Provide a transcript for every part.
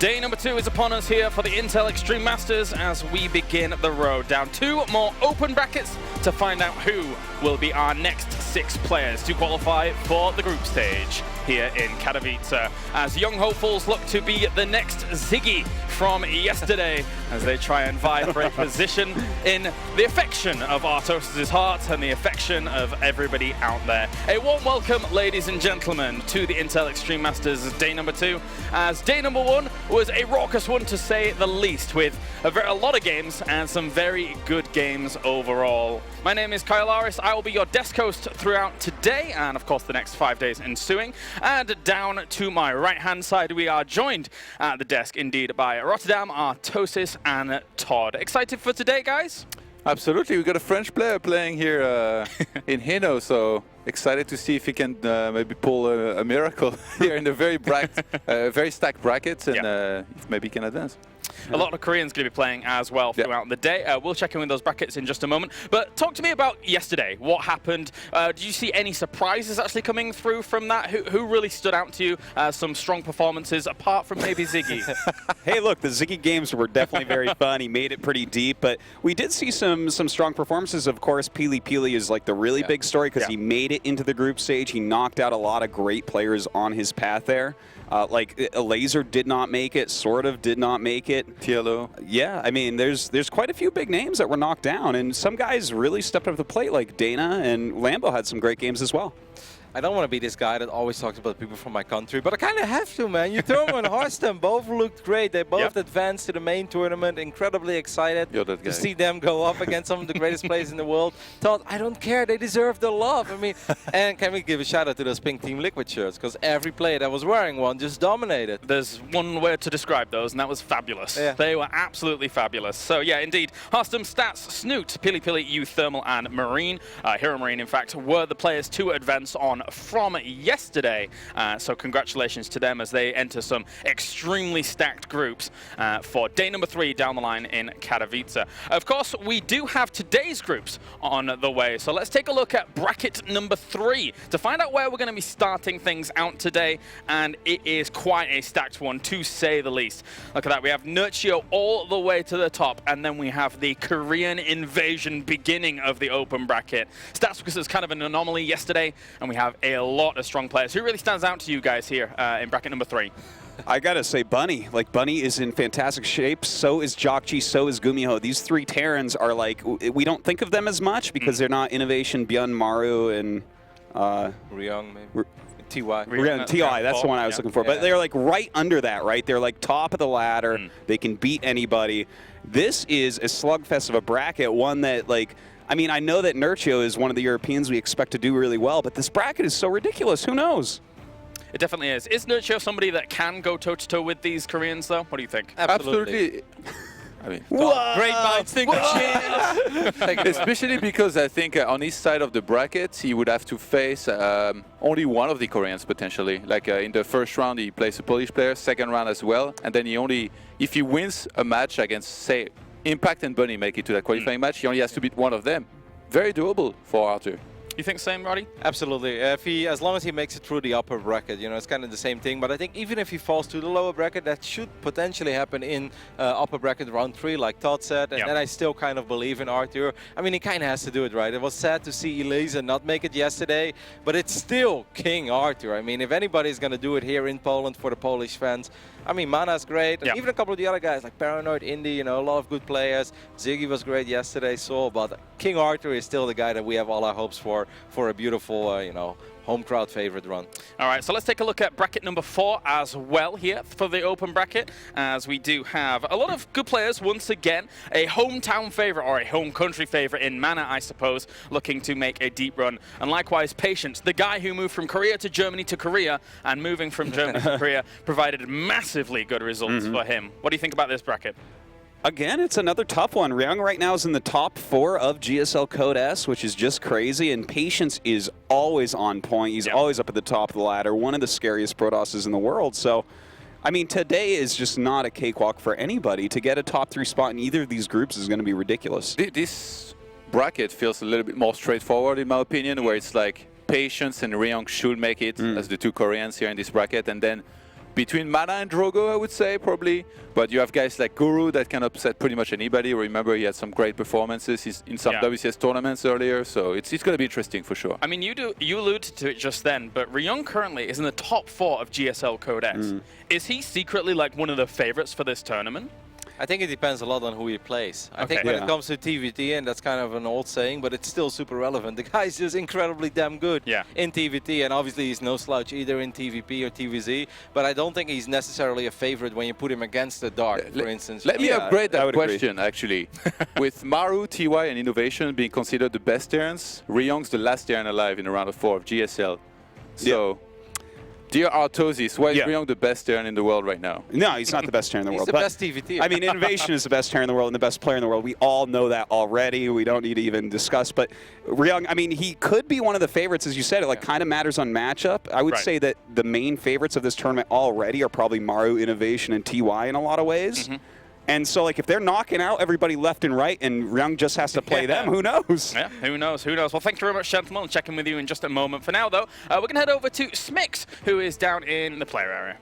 Day number 2 is upon us here for the Intel Extreme Masters as we begin the road. Down 2 more open brackets to find out who will be our next 6 players to qualify for the group stage here in Katowice, as young hopefuls look to be the next Ziggy from yesterday as they try and vie for a position in the affection of Artos' heart and the affection of everybody out there. A warm welcome, ladies and gentlemen, to the Intel Extreme Masters day number 2, as day number 1 was a raucous one to say the least, with a lot of games and some very good games overall. My name is Kyle Aris. I will be your desk host throughout today and of course the next 5 days ensuing. And down to my right hand side we are joined at the desk indeed by Rotterdam, Artosis and Todd. Excited for today, guys? Absolutely, we got a French player playing here in hinO, so excited to see if he can maybe pull a miracle here in the very stacked brackets, and if maybe he can advance. A lot of Koreans going to be playing as well throughout the day. We'll check in with those brackets in just a moment. But talk to me about yesterday. What happened? Did you see any surprises actually coming through from that? Who really stood out to you? Some strong performances, apart from maybe Ziggy. Hey, look, the Ziggy games were definitely very fun. He made it pretty deep, but we did see some strong performances. Of course, Pili is like the really big story because he made it into the group stage. He knocked out a lot of great players on his path there. Like a Laser did not make it, sort of did not make it. TLO. Yeah, I mean, there's quite a few big names that were knocked down, and some guys really stepped up to the plate, like Dana and Lambo had some great games as well. I don't want to be this guy that always talks about people from my country, but I kind of have to, man. Thermo and Harstem both looked great. They both advanced to the main tournament. Incredibly excited to see them go up against some of the greatest players in the world. Thought, I don't care. They deserve the love. I mean, and can we give a shout out to those pink Team Liquid shirts? Because every player that was wearing one just dominated. There's one word to describe those, and that was fabulous. Yeah. They were absolutely fabulous. So yeah, indeed. Harstem, Stats, Snoot, Pili, U, Thermal, and Marine, Hero Marine, in fact, were the players to advance on from yesterday. So congratulations to them as they enter some extremely stacked groups for day number 3 down the line in Katowice. Of course, we do have today's groups on the way. So let's take a look at bracket number 3 to find out where we're going to be starting things out today. And it is quite a stacked one, to say the least. Look at that. We have Nurchio all the way to the top, and then we have the Korean invasion beginning of the open bracket. Stats, because it's kind of an anomaly yesterday, and we have a lot of strong players. Who really stands out to you guys here in bracket number 3? I gotta say Bunny. Like, Bunny is in fantastic shape. So is Jokchi. So is Gumiho. These 3 Terrans are like, we don't think of them as much because they're not Innovation, Byun, Maru, and Ryung, maybe. TY. TY, that's the one I was looking for. But they're like right under that, right? They're like top of the ladder. They can beat anybody. This is a slugfest of a bracket, one that, like, I mean, I know that Nurchio is one of the Europeans we expect to do really well, but this bracket is so ridiculous. Who knows? It definitely is. Is Nurchio somebody that can go toe-to-toe with these Koreans, though? What do you think? Absolutely. I mean, great minds think of change. Especially because I think on his side of the bracket, he would have to face only one of the Koreans potentially. Like in the first round, he plays a Polish player, second round as well, and then if he wins a match against, say, Impact and Bunny make it to that qualifying match, he only has to beat one of them. Very doable for Arthur. You think same, Roddy? Absolutely. As long as he makes it through the upper bracket, it's kind of the same thing. But I think even if he falls to the lower bracket, that should potentially happen in upper bracket round 3, like Todd said. And then I still kind of believe in Arthur. I mean, he kind of has to do it, right? It was sad to see Elisa not make it yesterday, but it's still King Arthur. I mean, if anybody's going to do it here in Poland for the Polish fans, I mean, Mana's great, and even a couple of the other guys like Paranoid, Indy, a lot of good players. Ziggy was great yesterday, but King Arthur is still the guy that we have all our hopes for a beautiful, home crowd favorite run. All right, so let's take a look at bracket number 4 as well here for the open bracket, as we do have a lot of good players once again. A hometown favorite, or a home country favorite in Mana, I suppose, looking to make a deep run. And likewise, Patience, the guy who moved from Korea to Germany to Korea, and moving from Germany to Korea provided massively good results for him. What do you think about this bracket? Again, it's another tough one. Ryung right now is in the top 4 of GSL Code S, which is just crazy, and Patience is always on point. He's always up at the top of the ladder, one of the scariest Protosses in the world. So, I mean, today is just not a cakewalk for anybody. To get a top 3 spot in either of these groups is going to be ridiculous. This bracket feels a little bit more straightforward, in my opinion, where it's like Patience and Ryung should make it as the 2 Koreans here in this bracket, and then between Mana and Drogo, I would say, probably. But you have guys like Guru that can upset pretty much anybody. Remember, he had some great performances in some WCS tournaments earlier, so it's going to be interesting for sure. I mean, you alluded to it just then, but Ryung currently is in the top 4 of GSL Code S. Is he secretly like one of the favorites for this tournament? I think it depends a lot on who he plays. I think when it comes to TVT, and that's kind of an old saying, but it's still super relevant. The guy's just incredibly damn good in TVT, and obviously he's no slouch either in TVP or TVZ, but I don't think he's necessarily a favorite when you put him against the Dark, for instance. Let me upgrade that question, actually. With Maru, TY, and Innovation being considered the best Terrans, Ryung's the last Terran alive in a round of 4 of GSL. So... Dear Artosis, why is Ryung the best Terran in the world right now? No, he's not the best Terran in the world. He's the best TVT. I mean, Innovation is the best Terran in the world and the best player in the world. We all know that already. We don't need to even discuss. But Ryung, I mean, he could be one of the favorites, as you said. It like kind of matters on matchup. I would say that the main favorites of this tournament already are probably Maru, Innovation, and TY in a lot of ways. And so, like, if they're knocking out everybody left and right and Ryung just has to play them, who knows? Yeah, who knows, who knows. Well, thank you very much, gentlemen. I'll check in with you in just a moment. For now, though, we're going to head over to Smix, who is down in the player area.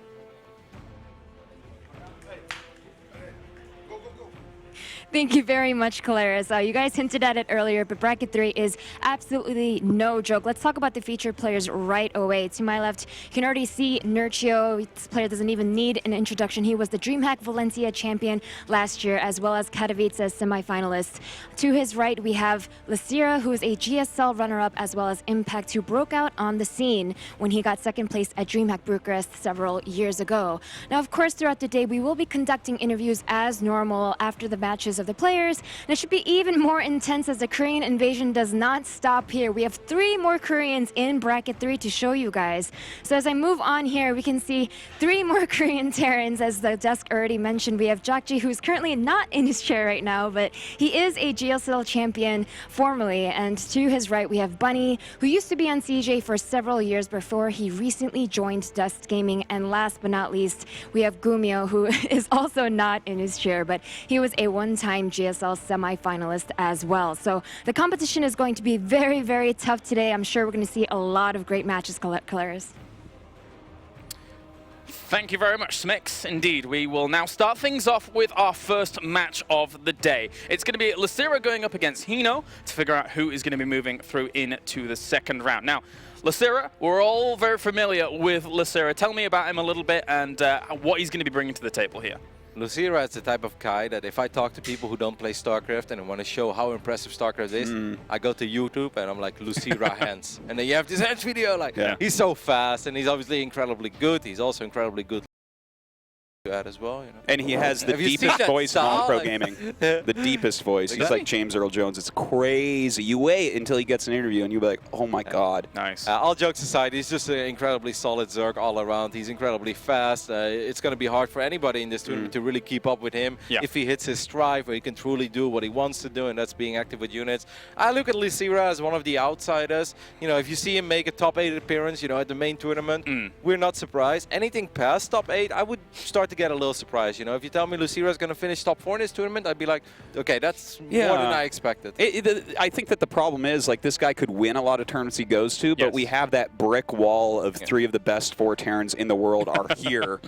Thank you very much, Kalaris. You guys hinted at it earlier, but Bracket 3 is absolutely no joke. Let's talk about the featured players right away. To my left, you can already see Nurchio. This player doesn't even need an introduction. He was the DreamHack Valencia champion last year, as well as Katowice semifinalist. To his right, we have Losira, who is a GSL runner-up, as well as Impact, who broke out on the scene when he got second place at DreamHack Bucharest several years ago. Now, of course, throughout the day, we will be conducting interviews as normal after the matches of the players, and it should be even more intense as the Korean invasion does not stop here. We have 3 more Koreans in Bracket 3 to show you guys. So as I move on here, we can see 3 more Korean Terrans. As the desk already mentioned, we have Jakji, who's currently not in his chair right now, but he is a GSL champion formerly. And to his right, we have Bunny, who used to be on CJ for several years before he recently joined Dust Gaming. And last but not least, we have Gumio, who is also not in his chair, but he was a one-time GSL semi-finalist as well. So the competition is going to be very, very tough today. I'm sure we're going to see a lot of great matches, Kalaris. Thank you very much, Smix. Indeed, we will now start things off with our first match of the day. It's going to be Losira going up against hinO to figure out who is going to be moving through into the second round. Now, Losira, we're all very familiar with Losira. Tell me about him a little bit and what he's going to be bringing to the table here. Losira is the type of guy that if I talk to people who don't play StarCraft and want to show how impressive StarCraft is, I go to YouTube and I'm like, Losira hands. And then you have this hands video, like, he's so fast and he's obviously incredibly good. He's also incredibly good at as well, you know. And he has the deepest voice in all pro gaming. The deepest voice. He's like James Earl Jones. It's crazy. You wait until he gets an interview and you'll be like, oh my god. Nice. All jokes aside, he's just an incredibly solid Zerg all around. He's incredibly fast. It's going to be hard for anybody in this tournament to really keep up with him if he hits his stride where he can truly do what he wants to do, and that's being active with units. I look at Losira as one of the outsiders. You know, if you see him make a top 8 appearance, you know, at the main tournament, we're not surprised. Anything past top 8, I would start to get a little surprised. You know, if you tell me Losira is going to finish top 4 in this tournament, I'd be like, okay, that's more than I expected. I think that the problem is, like, this guy could win a lot of tournaments he goes to, but we have that brick wall of 3 of the best 4 Terrans in the world are here.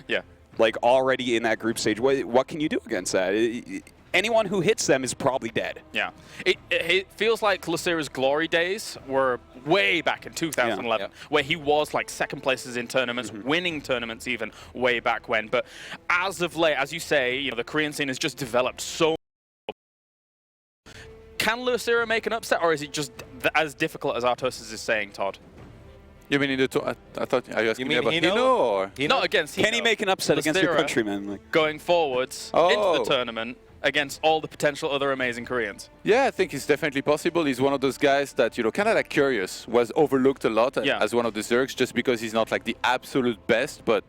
Like, already in that group stage. What can you do against that? Anyone who hits them is probably dead. Yeah. It feels like Losira's glory days were way back in 2011, where he was like second places in tournaments, winning tournaments even way back when. But as of late, as you say, you know, the Korean scene has just developed so much. Can Losira make an upset, or is it just as difficult as Artosis is saying, Todd? You mean in the I thought you asking me about hinO? hinO or? Not against hinO. Can he make an upset against your countrymen? Like, going forwards into the tournament against all the potential other amazing Koreans? Yeah, I think it's definitely possible. He's one of those guys that, you know, kind of like curious, was overlooked a lot as one of the Zergs just because he's not like the absolute best, but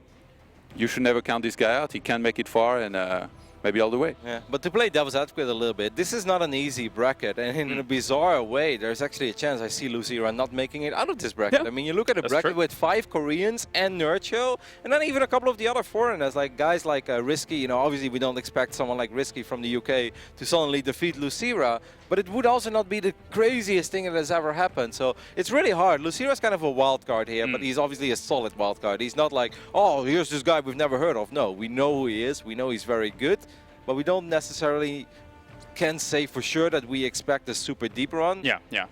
you should never count this guy out. He can make it far and maybe all the way. Yeah, but to play devil's advocate a little bit, this is not an easy bracket, and in a bizarre way, there's actually a chance I see Losira not making it out of this bracket. I mean, you look at a bracket with 5 Koreans and Nurchio, and then even a couple of the other foreigners, like guys like Risky. You know, obviously we don't expect someone like Risky from the UK to suddenly defeat Losira, but it would also not be the craziest thing that has ever happened. So it's really hard. Losira's kind of a wild card here, but he's obviously a solid wild card. He's not like, oh, here's this guy we've never heard of. No, we know who he is. We know he's very good, but we don't necessarily can say for sure that we expect a super deep run. Yeah, yeah.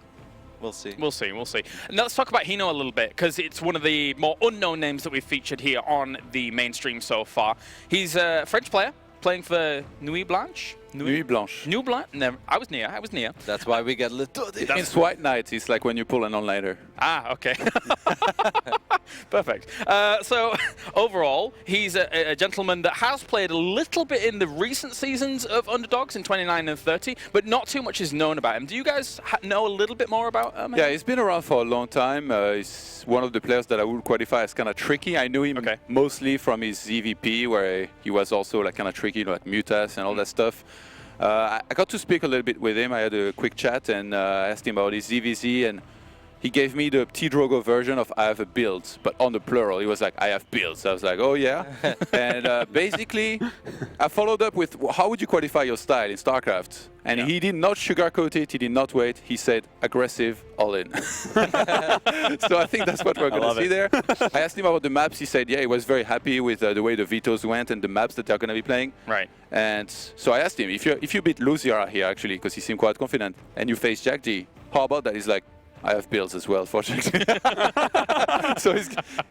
We'll see. We'll see. And let's talk about hinO a little bit, because it's one of the more unknown names that we've featured here on the mainstream so far. He's a French player playing for Nuit Blanche. Nuit Blanche. Nuit Blanche. No, I was near. That's why we get little. It's White Knight. It's like when you pull an onliner. Ah, okay. Perfect. So overall, he's a gentleman that has played a little bit in the recent seasons of Underdogs in 29 and 30, but not too much is known about him. Do you guys know a little bit more about him? Yeah, he's been around for a long time. He's one of the players that I would qualify as kind of tricky. I knew him mostly from his ZVP, where he was also like kind of tricky, you know, like Mutas and all that stuff. I got to speak a little bit with him. I had a quick chat and I asked him about his ZvZ, and he gave me the T-Drogo version of I have a build, but on the plural. He was like, I have builds. I was like, oh yeah. And basically, I followed up with, how would you qualify your style in StarCraft? And he did not sugarcoat it. He did not wait. He said, aggressive, all in. So I think that's what we're going to see there. I asked him about the maps. He said, yeah, he was very happy with the way the vetoes went and the maps that they're going to be playing. Right. And so I asked him, if you beat Losira here, actually, because he seemed quite confident, and you face Jack G, how about that? He's like, I have builds as well, fortunately. So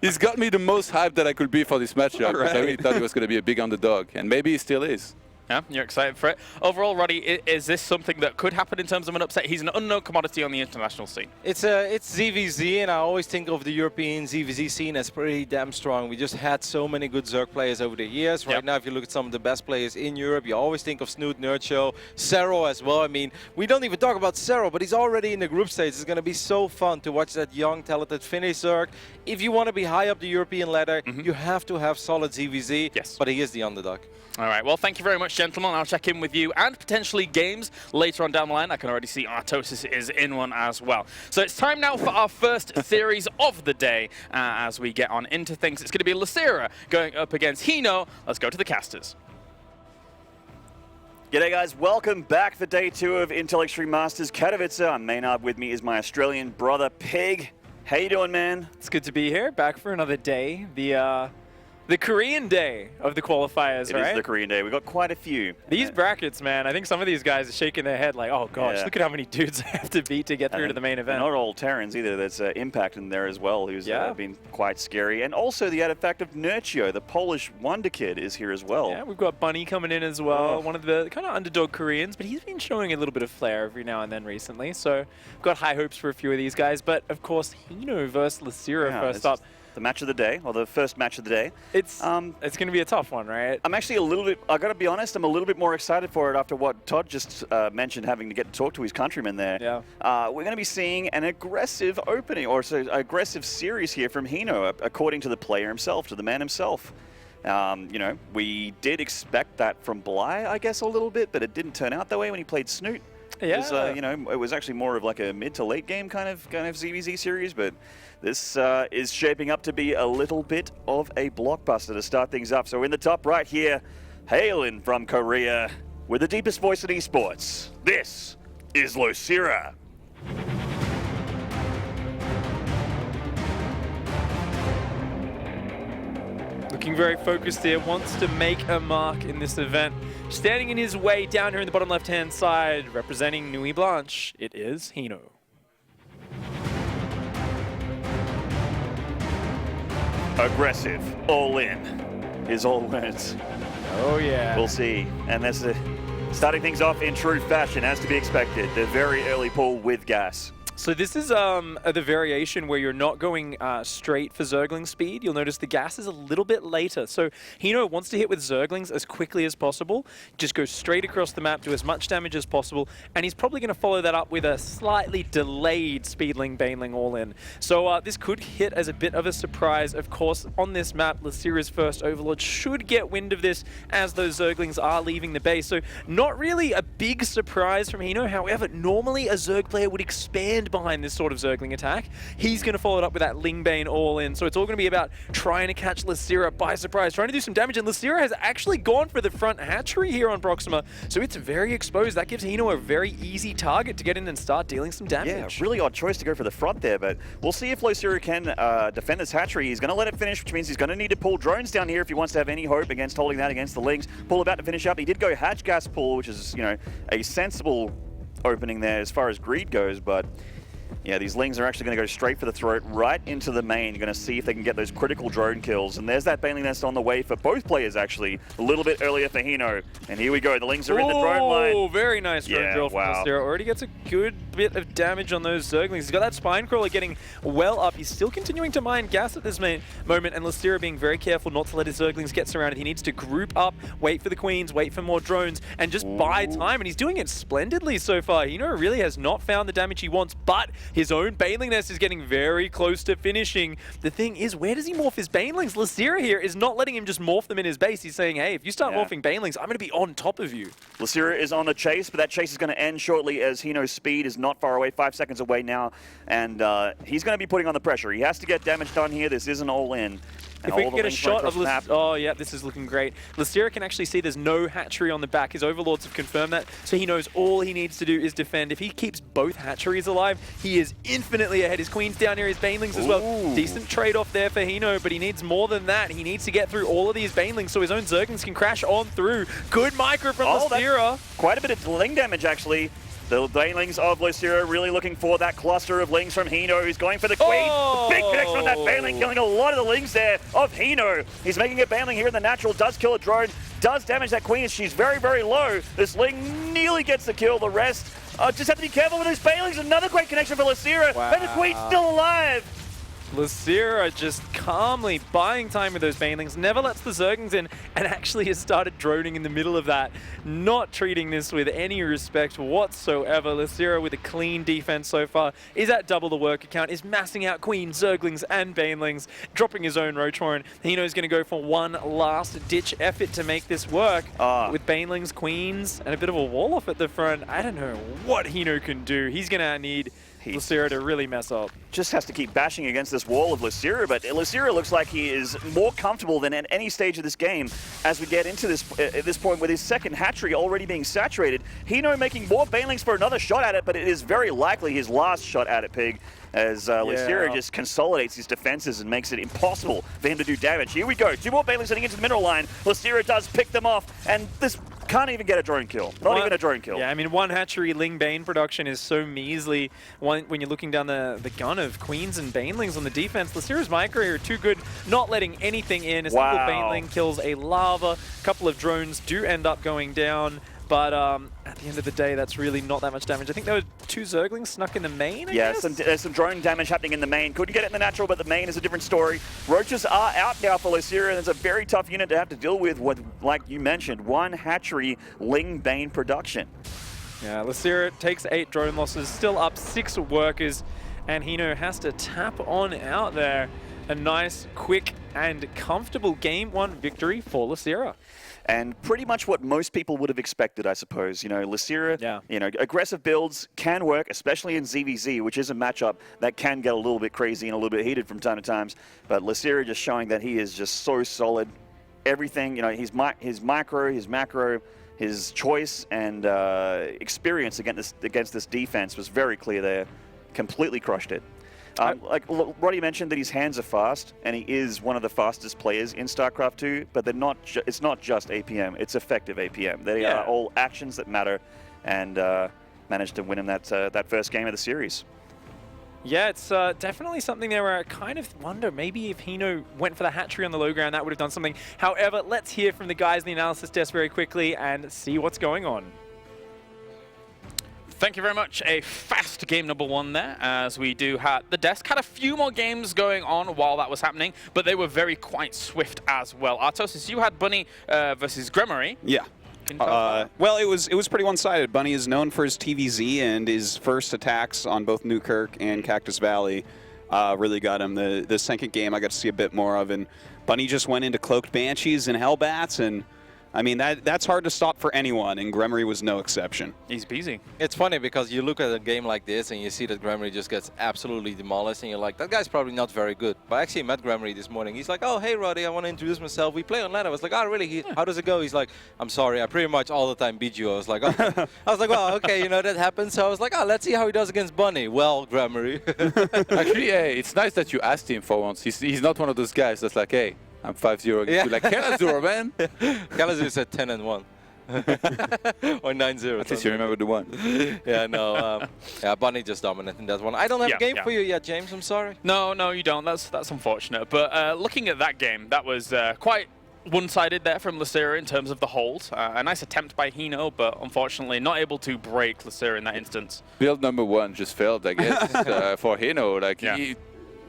he's got me the most hype that I could be for this matchup. Right. I really thought he was going to be a big underdog, and maybe he still is. Yeah, you're excited for it. Overall, Roddy, is this something that could happen in terms of an upset? He's an unknown commodity on the international scene. It's ZvZ, and I always think of the European ZvZ scene as pretty damn strong. We just had so many good Zerg players over the years. Right now, if you look at some of the best players in Europe, you always think of Snoot, Nurcho, Cero as well. I mean, we don't even talk about Cero, but he's already in the group stage. It's going to be so fun to watch that young, talented Finnish Zerg. If you want to be high up the European ladder, you have to have solid ZvZ, but he is the underdog. All right, well, thank you very much, gentlemen. I'll check in with you and potentially games later on down the line. I can already see Artosis is in one as well. So it's time now for our first series of the day as we get on into things. It's going to be Losira going up against hinO. Let's go to the casters. G'day guys, welcome back for day 2 of Intel Extreme Masters Katowice. I'm Maynard, with me is my Australian brother, Pig. How you doing, man? It's good to be here, back for another day. The Korean day of the qualifiers, right? It is the Korean day. We've got quite a few. These brackets, man, I think some of these guys are shaking their head like, oh gosh, look at how many dudes I have to beat to get through to the main event. Not all Terrans either. There's Impact in there as well, who's been quite scary. And also the added fact of Nurcio, the Polish wonder kid, is here as well. Yeah, we've got Bunny coming in as well, one of the kind of underdog Koreans, but he's been showing a little bit of flair every now and then recently. So we've got high hopes for a few of these guys. But of course, hinO versus Losira first up. The match of the day, or the first match of the day. It's going to be a tough one, right? I'm actually a little bit, I got to be honest, I'm a little bit more excited for it after what Todd just mentioned, having to get to talk to his countrymen there. Yeah. We're going to be seeing an aggressive opening, or aggressive series here from hinO, according to the player himself, to the man himself. You know, we did expect that from Bly, I guess, a little bit, but it didn't turn out that way when he played Snoot. Yeah. You know, it was actually more of like a mid to late game kind of ZvZ series, but this is shaping up to be a little bit of a blockbuster to start things up. So in the top right here, hailing from Korea with the deepest voice in esports, this is Losira. Looking very focused here, wants to make a mark in this event. Standing in his way down here in the bottom left-hand side, representing Nuit Blanche, it is hinO. Aggressive, all in, his all words. Oh yeah. We'll see. And that's starting things off in true fashion, as to be expected. The very early pull with gas. So this is the variation where you're not going straight for Zergling speed. You'll notice the gas is a little bit later. So hinO wants to hit with Zerglings as quickly as possible. Just go straight across the map, do as much damage as possible, and he's probably going to follow that up with a slightly delayed Speedling, Baneling all-in. So this could hit as a bit of a surprise. Of course, on this map, Losira's first Overlord should get wind of this as those Zerglings are leaving the base. So not really a big surprise from hinO. However, normally a Zerg player would expand behind this sort of Zergling attack. He's going to follow it up with that Lingbane all-in. So it's all going to be about trying to catch Losira by surprise, trying to do some damage. And Losira has actually gone for the front hatchery here on Proxima. So it's very exposed. That gives hinO a very easy target to get in and start dealing some damage. Yeah, really odd choice to go for the front there, but we'll see if Losira can defend this hatchery. He's going to let it finish, which means he's going to need to pull drones down here if he wants to have any hope against holding that against the Lings. Pull about to finish up. He did go hatch gas pull, which is, you know, a sensible opening there as far as greed goes, but yeah, these Lings are actually going to go straight for the throat, right into the main. You're going to see if they can get those critical drone kills. And there's that Baneling Nest on the way for both players, actually. A little bit earlier for hinO. And here we go. The Lings are in the drone line. Oh, very nice drone drill from Losira. Already gets a good bit of damage on those Zerglings. He's got that Spine Crawler getting well up. He's still continuing to mine gas at this moment. And Losira being very careful not to let his Zerglings get surrounded. He needs to group up, wait for the Queens, wait for more drones, and just buy time. And he's doing it splendidly so far. hinO really has not found the damage he wants, but his own Baneling Nest is getting very close to finishing. The thing is, where does he morph his Banelings? Losira here is not letting him just morph them in his base. He's saying, hey, if you start morphing Banelings, I'm going to be on top of you. Losira is on the chase, but that chase is going to end shortly as hinO's speed is not far away, 5 seconds away now, and he's going to be putting on the pressure. He has to get damage done here. This isn't all in. If we can get a shot of Losira, oh yeah, this is looking great. Losira can actually see there's no hatchery on the back. His overlords have confirmed that, so he knows all he needs to do is defend. If he keeps both hatcheries alive, he is infinitely ahead. His Queen's down here, his Banelings as well. Decent trade-off there for hinO, but he needs more than that. He needs to get through all of these Banelings so his own Zerglings can crash on through. Good micro from Losira. Quite a bit of Ling damage, actually. The Banelings of Losira really looking for that cluster of Lings from hinO, who's going for the Queen. The big connection on that Baneling, killing a lot of the Lings there of hinO. He's making a Baneling here in the natural, does kill a drone, does damage that Queen. She's very, very low. This Ling nearly gets the kill. The rest just have to be careful with his Banelings. Another great connection for Losira, and the Queen's still alive. Losira just calmly buying time with those Banelings, never lets the Zerglings in, and actually has started droning in the middle of that, not treating this with any respect whatsoever. Losira with a clean defense so far is at double the worker count, is massing out Queen, Zerglings, and Banelings, dropping his own Ro16. hinO's going to go for one last ditch effort to make this work with Banelings, Queens, and a bit of a wall off at the front. I don't know what hinO can do. He's going to need Losira to really mess up. Just has to keep bashing against this wall of Losira, but Losira looks like he is more comfortable than at any stage of this game as we get into this at this point with his second hatchery already being saturated. hinO making more Banelings for another shot at it, but it is very likely his last shot at it, Pig, as Losira just consolidates his defenses and makes it impossible for him to do damage. Here we go, 2 more Banelings heading into the mineral line. Losira does pick them off, and this can't even get a drone kill. Not even a drone kill. Yeah, I mean, one hatchery Ling Bane production is so measly when you're looking down the gun of Queens and Banelings on the defense. Losira's micro here too good, not letting anything in. A single Baneling kills a lava. A couple of drones do end up going down. But at the end of the day, that's really not that much damage. I think there were 2 Zerglings snuck in the main, I guess? There's some drone damage happening in the main. Couldn't get it in the natural, but the main is a different story. Roaches are out now for Losira, and it's a very tough unit to have to deal with, like you mentioned, 1 hatchery Ling Bane production. Yeah, Losira takes 8 drone losses, still up 6 workers, and hinO has to tap on out there. A nice, quick, and comfortable Game 1 victory for Losira. And pretty much what most people would have expected, I suppose. You know, Losira, you know, aggressive builds can work, especially in ZvZ, which is a matchup that can get a little bit crazy and a little bit heated from time to time. But Losira just showing that he is just so solid. Everything, you know, his micro, his macro, his choice and experience against this defense was very clear there. Completely crushed it. Like Roddy mentioned that his hands are fast, and he is one of the fastest players in StarCraft 2, but they're not it's not just APM, it's effective APM. They are all actions that matter, and managed to win him that first game of the series. Yeah, it's definitely something there where I kind of wonder maybe if hinO went for the hatchery on the low ground, that would have done something. However, let's hear from the guys in the analysis desk very quickly and see what's going on. Thank you very much. A fast game number 1 there, as we do have the desk had a few more games going on while that was happening, but they were quite swift as well. Artosis, you had Bunny versus Gremory. Yeah. Well, it was pretty one-sided. Bunny is known for his TVZ, and his first attacks on both Newkirk and Cactus Valley really got him. The second game I got to see a bit more of, and Bunny just went into Cloaked Banshees and Hellbats, and I mean, that's hard to stop for anyone, and Gremory was no exception. Easy peasy. It's funny because you look at a game like this and you see that Gremory just gets absolutely demolished and you're like, that guy's probably not very good. But I actually met Gremory this morning. He's like, oh, hey, Roddy, I want to introduce myself. We play on LAN. I was like, oh, really? How does it go? He's like, I'm sorry, I pretty much all the time beat you. I was like, oh. I was like, well, okay, you know, that happens. So I was like, oh, let's see how he does against Bunny. Well, Gremory. Actually, it's nice that you asked him for once. He's not one of those guys that's like, hey, I'm 5-0 against you. Like, Kalazur, man. Kalazur said 10-1. Or 9-0. At least you remember the one. Yeah, no. Yeah, Bunny just dominant in that one. I don't have a game for you yet, James. I'm sorry. No, you don't. That's unfortunate. But looking at that game, that was quite one-sided there from Losira in terms of the hold. A nice attempt by hinO, but unfortunately not able to break Losira in that instance. Build number 1 just failed, I guess, for hinO. Like,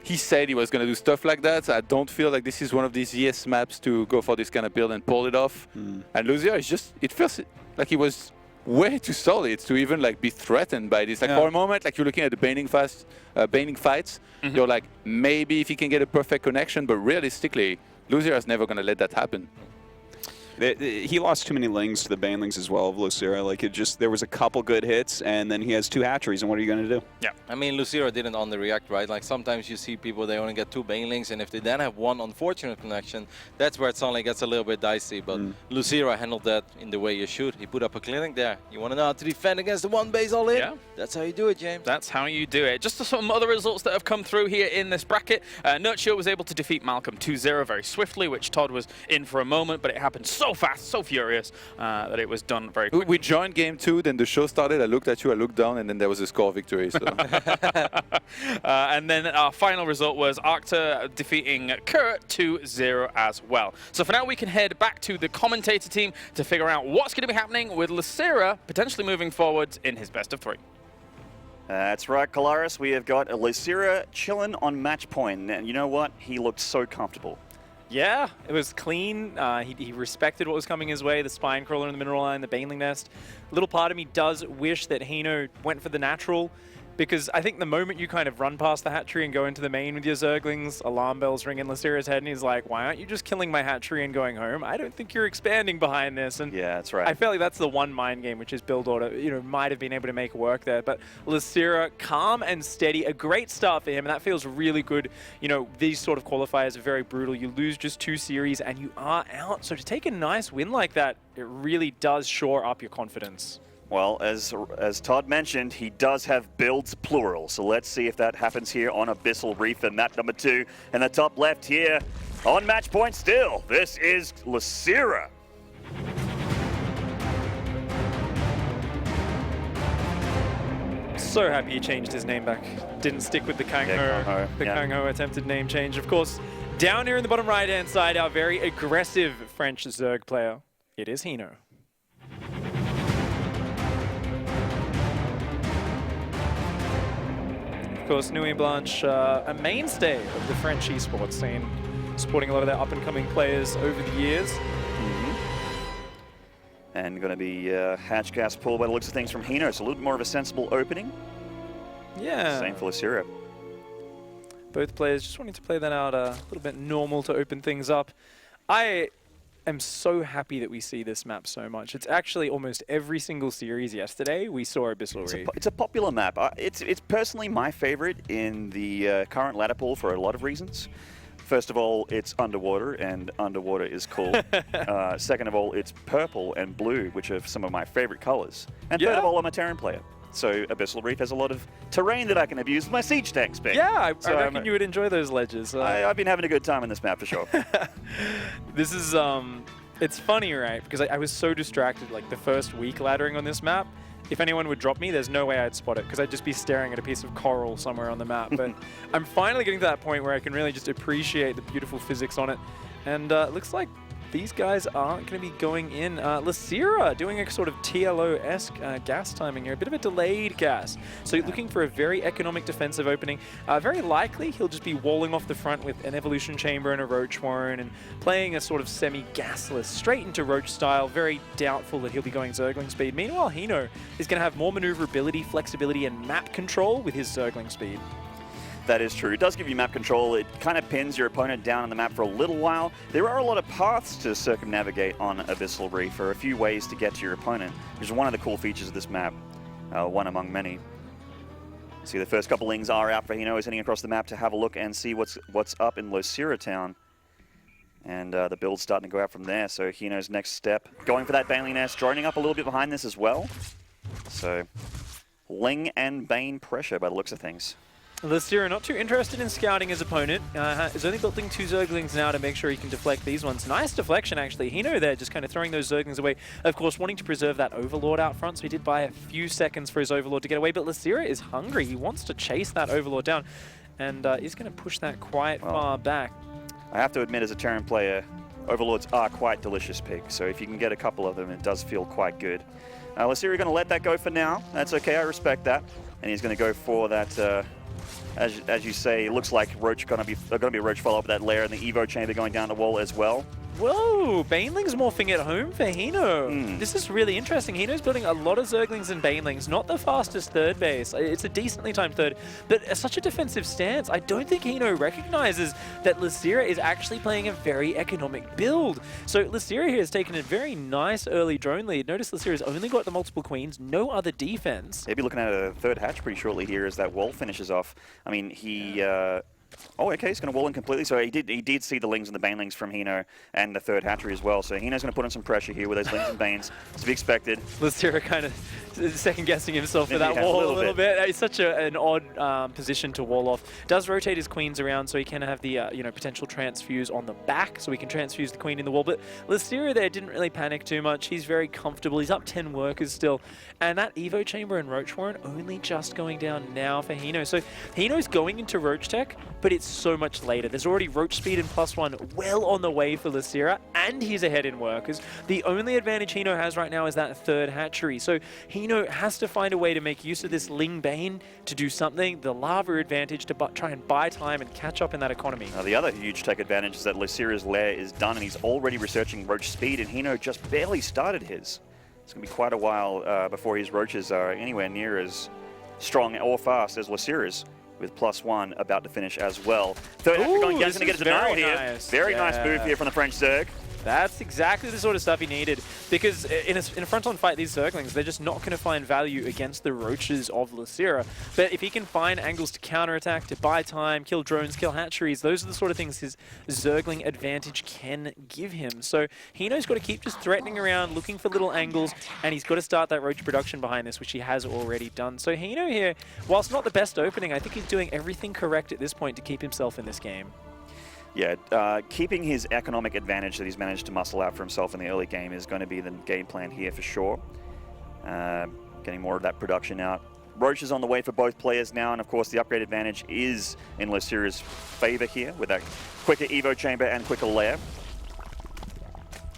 he said he was going to do stuff like that. I don't feel like this is one of these ES maps to go for this kind of build and pull it off. And Losira is just, it feels like he was way too solid to even like be threatened by this. Like for a moment, like you're looking at the baning fights, you're like, maybe if he can get a perfect connection, but realistically, Losira is never going to let that happen. He lost too many lings to the banelings as well of Losira. Like, there was a couple good hits, and then he has 2 hatcheries, and what are you going to do? Yeah, I mean, Losira didn't underreact, right? Like, sometimes you see people, they only get 2 banelings, and if they then have 1 unfortunate connection, that's where it suddenly gets a little bit dicey. But Losira handled that in the way you should. He put up a clinic there. You want to know how to defend against the 1 base all in? Yeah. That's how you do it, James. That's how you do it. Just some other results that have come through here in this bracket. nerdshio was able to defeat Malcolm 2-0 very swiftly, which Todd was in for a moment, but it happened so fast, so furious, that it was done very quickly. We joined game 2, then the show started. I looked at you, I looked down, and then there was a score victory. So. And then our final result was Arcta defeating Kurt 2-0 as well. So for now, we can head back to the commentator team to figure out what's going to be happening with Losira potentially moving forward in his best of 3. That's right, Kalaris. We have got Losira chilling on match point. And you know what? He looked so comfortable. Yeah, it was clean. He respected what was coming his way, the spine crawler in the mineral line, the baneling nest. A little part of me does wish that hinO went for the natural, because I think the moment you kind of run past the hatchery and go into the main with your Zerglings, alarm bells ring in Losira's head, and he's like, why aren't you just killing my hatchery and going home? I don't think you're expanding behind this. And yeah, that's right. I feel like that's the one mind game, which is build order, might have been able to make work there. But Losira, calm and steady, a great start for him, and that feels really good. These sort of qualifiers are very brutal. You lose just 2 series and you are out. So to take a nice win like that, it really does shore up your confidence. Well, as Todd mentioned, he does have builds plural. So let's see if that happens here on Abyssal Reef and map number 2. In the top left here, on match point still, this is Losira. So happy he changed his name back. Didn't stick with the KangHo, KangHo attempted name change. Of course, down here in the bottom right-hand side, our very aggressive French Zerg player, it is hinO. Of course, Nuit Blanche, a mainstay of the French esports scene, supporting a lot of their up-and-coming players over the years. And going to be hatch gas pull by the looks of things from hinO. So a little bit more of a sensible opening. Yeah. Same for Losira. Both players just wanting to play that out a little bit normal to open things up. I am so happy that we see this map so much. It's actually almost every single series yesterday we saw Abyssal Reef. It's a popular map. It's personally my favorite in the current ladder pool for a lot of reasons. First of all, it's underwater, and underwater is cool. Second of all, it's purple and blue, which are some of my favorite colors. And third of all, I'm a Terran player. So Abyssal Reef has a lot of terrain that I can abuse with my siege tank spec. Yeah, I reckon you would enjoy those ledges. I've been having a good time in this map for sure. This is, it's funny, right? Because I was so distracted, like the first week laddering on this map. If anyone would drop me, there's no way I'd spot it, because I'd just be staring at a piece of coral somewhere on the map. But I'm finally getting to that point where I can really just appreciate the beautiful physics on it. And it looks like these guys aren't going to be going in. Losira doing a sort of TLO-esque gas timing here, a bit of a delayed gas. So looking for a very economic defensive opening. Very likely he'll just be walling off the front with an Evolution Chamber and a Roach Warren and playing a sort of semi-gasless straight into Roach style. Very doubtful that he'll be going Zergling speed. Meanwhile, hinO is going to have more maneuverability, flexibility, and map control with his Zergling speed. That is true. It does give you map control. It kind of pins your opponent down on the map for a little while. There are a lot of paths to circumnavigate on Abyssal Reef, or a few ways to get to your opponent, which is one of the cool features of this map, one among many. See, the first couple lings are out for hinO. He's heading across the map to have a look and see what's up in Losira town. And the build's starting to go out from there, so hinO's next step, going for that Baneling Nest, droning up a little bit behind this as well. So, Ling and Bane pressure by the looks of things. Losira not too interested in scouting his opponent. Is only building 2 Zerglings now to make sure he can deflect these ones. Nice deflection, actually. hinO there just kind of throwing those Zerglings away. Of course, wanting to preserve that Overlord out front, so he did buy a few seconds for his Overlord to get away. But Losira is hungry. He wants to chase that Overlord down, and he's going to push that quite far back. I have to admit, as a Terran player, Overlords are quite delicious picks. So if you can get a couple of them, it does feel quite good. Losira going to let that go for now. That's okay. I respect that. And he's going to go for that. As you say, it looks like Roach going to be a Roach follow-up with that lair and the Evo chamber going down the wall as well. Whoa, Baneling's morphing at home for hinO. This is really interesting. hinO's building a lot of Zerglings and Banelings, not the fastest third base. It's a decently timed third, but such a defensive stance. I don't think hinO recognizes that Losira is actually playing a very economic build. So Losira here has taken a very nice early drone lead. Notice Losira's only got the multiple queens, no other defense. They'll be looking at a third hatch pretty shortly here as that wall finishes off. I mean, he... Oh, okay, he's going to wall in completely. So he did see the Lings and the Banelings from hinO and the third hatchery as well. So hinO's going to put on some pressure here with those Lings and Banes. It's to be expected. Losira kind of second-guessing himself for that wall a little bit. It's such an odd position to wall off. Does rotate his queens around so he can have the potential transfuse on the back, so he can transfuse the queen in the wall. But Losira there didn't really panic too much. He's very comfortable. He's up 10 workers still. And that Evo chamber and Roach Warren only just going down now for hinO. So hinO's going into Roach tech, but it's so much later. There's already Roach speed and +1 well on the way for Losira, and he's ahead in workers. The only advantage hinO has right now is that third hatchery. So hinO has to find a way to make use of this Ling Bane to do something, the lava advantage to try and buy time and catch up in that economy. Now, the other huge tech advantage is that Losira's lair is done, and he's already researching Roach speed, and hinO just barely started his. It's going to be quite a while before his Roaches are anywhere near as strong or fast as Losira's, with +1 about to finish as well. Third hatchery going, going to get a denial here. Nice. Very nice move here from the French Zerg. That's exactly the sort of stuff he needed, because in a front-on fight, these Zerglings, they're just not going to find value against the Roaches of Losira. But if he can find angles to counterattack, to buy time, kill drones, kill hatcheries, those are the sort of things his Zergling advantage can give him. So hinO's got to keep just threatening around, looking for little angles, and he's got to start that Roach production behind this, which he has already done. So hinO here, whilst not the best opening, I think he's doing everything correct at this point to keep himself in this game. Yeah, keeping his economic advantage that he's managed to muscle out for himself in the early game is going to be the game plan here for sure. Getting more of that production out. Roach is on the way for both players now, and of course the upgrade advantage is in Losira's favor here with that quicker Evo chamber and quicker lair.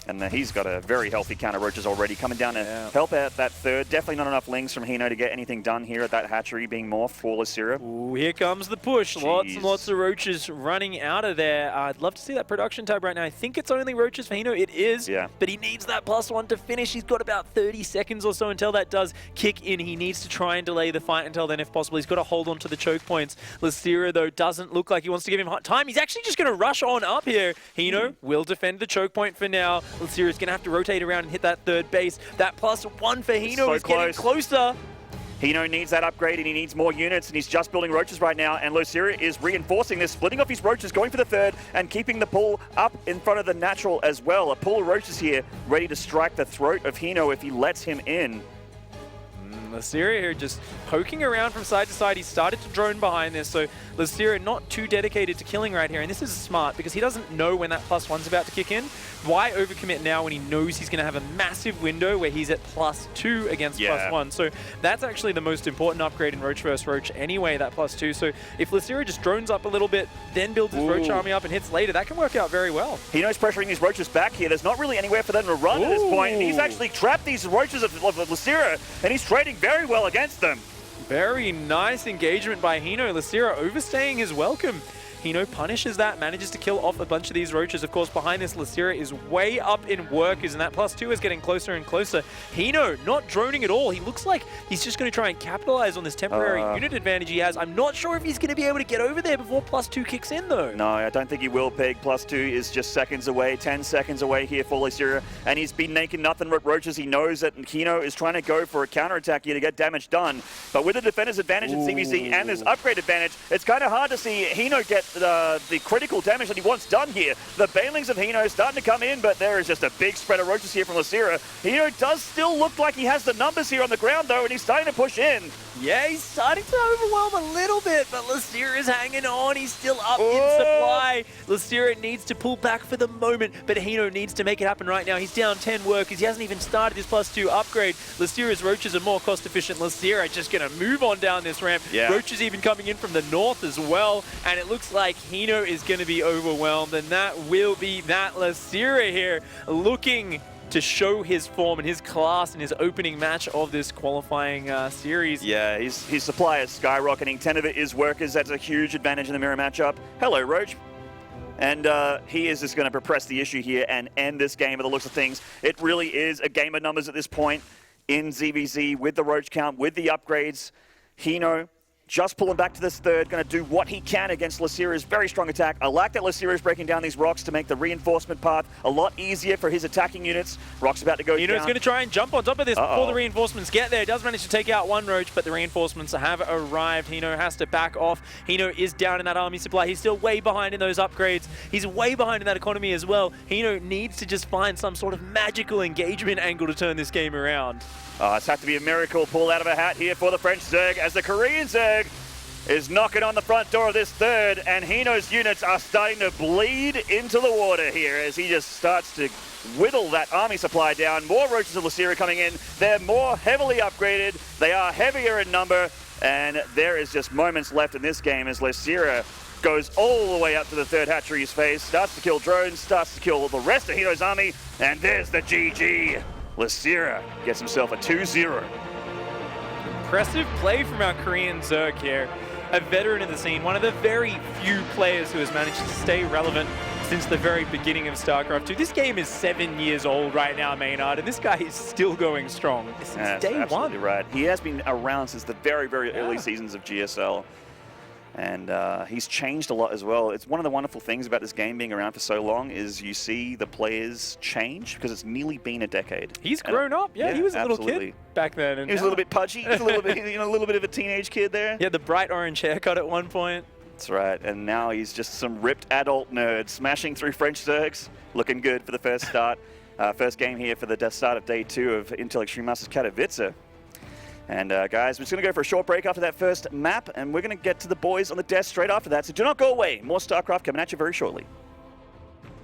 And he's got a very healthy counter Roaches already coming down to help out that third. Definitely not enough Lings from hinO to get anything done here at that hatchery being morphed for Losira. Ooh, here comes the push. Jeez. Lots and lots of Roaches running out of there. I'd love to see that production tab right now. I think it's only Roaches for hinO. It is, but he needs that +1 to finish. He's got about 30 seconds or so until that does kick in. He needs to try and delay the fight until then if possible. He's got to hold on to the choke points. Losira, though, doesn't look like he wants to give him time. He's actually just going to rush on up here. hinO will defend the choke point for now. Losira's going to have to rotate around and hit that third base. That +1 for hinO is getting closer. hinO needs that upgrade and he needs more units, and he's just building Roaches right now, and Losira is reinforcing this, splitting off his Roaches, going for the third and keeping the pull up in front of the natural as well. A pull of Roaches here ready to strike the throat of hinO if he lets him in. Losira here just poking around from side to side. He started to drone behind this, so Losira not too dedicated to killing right here. And this is smart because he doesn't know when that +1's about to kick in. Why overcommit now when he knows he's going to have a massive window where he's at +2 against +1? So that's actually the most important upgrade in Roach vs. Roach anyway, that +2. So if Losira just drones up a little bit, then builds his Roach army up and hits later, that can work out very well. hinO's pressuring these Roaches back here. There's not really anywhere for them to run at this point. He's actually trapped these Roaches of Losira, and he's trading very well against them. Very nice engagement by hinO. Losira overstaying his welcome. hinO punishes that, manages to kill off a bunch of these roaches. Of course, behind this, Losira is way up in workers, and that +2 is getting closer and closer. hinO not droning at all. He looks like he's just going to try and capitalize on this temporary unit advantage he has. I'm not sure if he's going to be able to get over there before +2 kicks in, though. No, I don't think he will, Peg. +2 is just seconds away, 10 seconds away here for Losira, and he's been making nothing but roaches. He knows that hinO is trying to go for a counterattack here to get damage done, but with the defender's advantage in ZvZ and this upgrade advantage, it's kind of hard to see hinO get the critical damage that he wants done here. The banelings of hinO starting to come in, but there is just a big spread of roaches here from Losira. hinO does still look like he has the numbers here on the ground, though, and he's starting to push in. Yeah, he's starting to overwhelm a little bit, but Losira is hanging on. He's still up in supply. Losira needs to pull back for the moment, but hinO needs to make it happen right now. He's down 10 workers. He hasn't even started his +2 upgrade. Losira's roaches are more cost-efficient. Losira just going to move on down this ramp. Yeah. Roaches even coming in from the north as well, and it looks like hinO is going to be overwhelmed, and that will be that. Losira here looking to show his form and his class in his opening match of this qualifying series. Yeah, his supply is skyrocketing. 10 of it is workers. That's a huge advantage in the mirror matchup. Hello, Roach. And he is just going to press the issue here and end this game by the looks of things. It really is a game of numbers at this point in ZvZ with the Roach count, with the upgrades. hinO just pulling back to this third, going to do what he can against Losira's very strong attack. I like that Losira is breaking down these rocks to make the reinforcement path a lot easier for his attacking units. Rock's about to go down. hinO's going to try and jump on top of this before the reinforcements get there. Does manage to take out one roach, but the reinforcements have arrived. hinO has to back off. hinO is down in that army supply. He's still way behind in those upgrades. He's way behind in that economy as well. hinO needs to just find some sort of magical engagement angle to turn this game around. It's had to be a miracle pulled out of a hat here for the French Zerg, as the Korean Zerg is knocking on the front door of this third, and hinO's units are starting to bleed into the water here as he just starts to whittle that army supply down. More roaches of Losira coming in. They're more heavily upgraded. They are heavier in number, and there is just moments left in this game as Losira goes all the way up to the third hatchery's face, starts to kill drones, starts to kill the rest of hinO's army, and there's the GG. Losira gets himself a 2-0. Impressive play from our Korean Zerg here. A veteran in the scene, one of the very few players who has managed to stay relevant since the very beginning of StarCraft II. This game is 7 years old right now, Maynard, and this guy is still going strong since day one. Absolutely right. He has been around since the very, very early seasons of GSL. And he's changed a lot as well. It's one of the wonderful things about this game being around for so long is you see the players change because it's nearly been a decade. He's grown up. Yeah, he was a little kid back then. And he was a little bit pudgy. He was a little bit, a little bit of a teenage kid there. Yeah, the bright orange haircut at one point. That's right. And now he's just some ripped adult nerd smashing through French Zergs. Looking good for the first start. First game here for the start of day 2 of Intel Extreme Masters Katowice. And guys, we're just going to go for a short break after that first map, and we're going to get to the boys on the desk straight after that. So do not go away. More StarCraft coming at you very shortly.